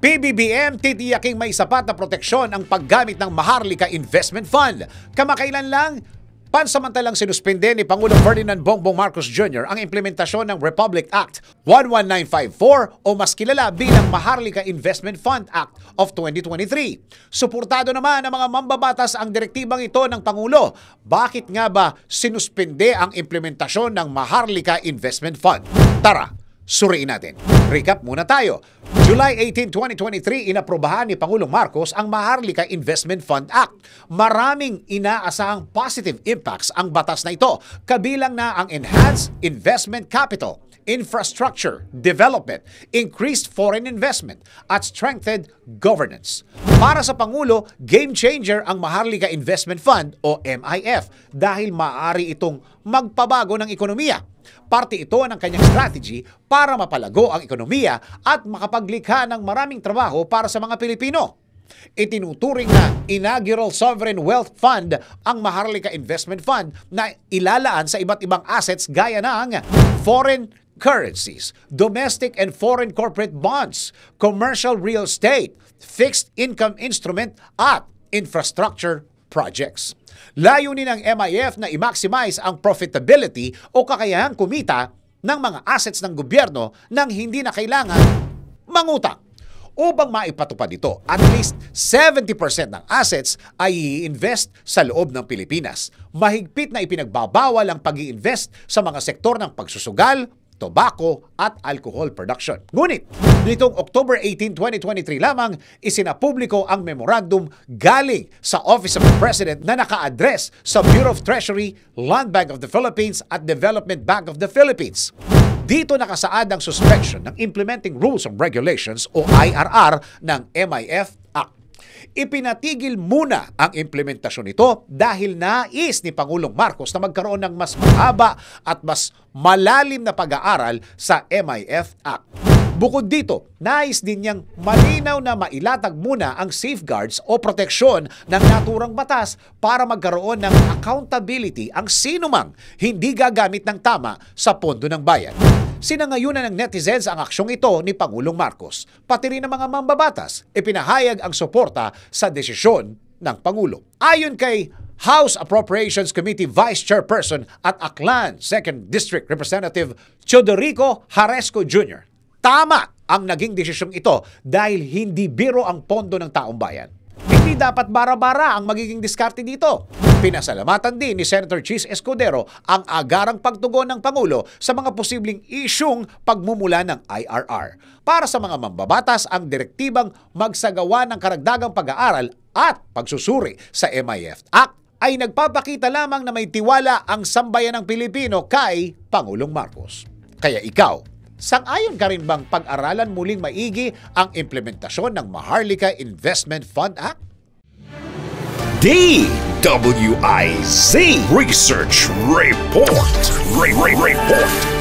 PBBM titiyaking may sapat na proteksyon ang paggamit ng Maharlika Investment Fund. Kamakailan lang, pansamantalang sinuspinde ni Pangulong Ferdinand Bongbong Marcos Jr. ang implementasyon ng Republic Act 11954 o mas kilala bilang Maharlika Investment Fund Act of 2023. Suportado naman ng mga mambabatas ang direktibang ito ng Pangulo. Bakit nga ba sinuspinde ang implementasyon ng Maharlika Investment Fund? Tara, suriin natin. Recap muna tayo. July 18, 2023, inaprobahan ni Pangulong Marcos ang Maharlika Investment Fund Act. Maraming inaasahang positive impacts ang batas na ito, kabilang na ang enhanced investment capital, infrastructure development, increased foreign investment, at strengthened governance. Para sa Pangulo, game changer ang Maharlika Investment Fund o MIF dahil maaari itong magpabago ng ekonomiya. Parte ito ng kanyang strategy para mapalago ang ekonomiya at makapaglikha ng maraming trabaho para sa mga Pilipino. Itinuturing na inaugural sovereign wealth fund ang Maharlika Investment Fund na ilalaan sa iba't ibang assets gaya ng foreign currencies, domestic and foreign corporate bonds, commercial real estate, fixed income instrument at infrastructure projects. Layunin ng MIF na i-maximize ang profitability o kakayahang kumita ng mga assets ng gobyerno nang hindi na kailangan mangutang. Upang maipatupad ito, at least 70% ng assets ay i-invest sa loob ng Pilipinas. Mahigpit na ipinagbabawal ang pag-i-invest sa mga sektor ng pagsusugal, tobacco at alcohol production. Ngunit, nitong October 18, 2023 lamang, isinapubliko ang memorandum galing sa Office of the President na naka-address sa Bureau of Treasury, Land Bank of the Philippines at Development Bank of the Philippines. Dito nakasaad ang suspension ng Implementing Rules and Regulations o IRR ng MIF Act. Ipinatigil muna ang implementasyon nito dahil nais ni Pangulong Marcos na magkaroon ng mas mahaba at mas malalim na pag-aaral sa MIF Act. Bukod dito, nais din niyang malinaw na mailatag muna ang safeguards o proteksyon ng naturang batas para magkaroon ng accountability ang sinumang hindi gagamit ng tama sa pondo ng bayan. Sinangayunan ng netizens ang aksyong ito ni Pangulong Marcos. Pati rin ng mga mambabatas, ipinahayag ang suporta sa desisyon ng Pangulo. Ayon kay House Appropriations Committee Vice Chairperson at Aklan 2nd District Representative Teodorico Haresco Jr., tama ang naging desisyong ito dahil hindi biro ang pondo ng taong bayan. Hindi dapat bara-bara ang magiging diskarte dito. Pinasalamatan din ni Senator Chis Escudero ang agarang pagtugon ng Pangulo sa mga posibleng isyung pagmumula ng IRR. Para sa mga mambabatas, ang direktibang magsagawa ng karagdagang pag-aaral at pagsusuri sa MIF Act ay nagpapakita lamang na may tiwala ang sambayan ng Pilipino kay Pangulong Marcos. Kaya ikaw, sang-ayon ka rin bang pag-aralan muling maigi ang implementasyon ng Maharlika Investment Fund Act? DWIZ Research Report. Report.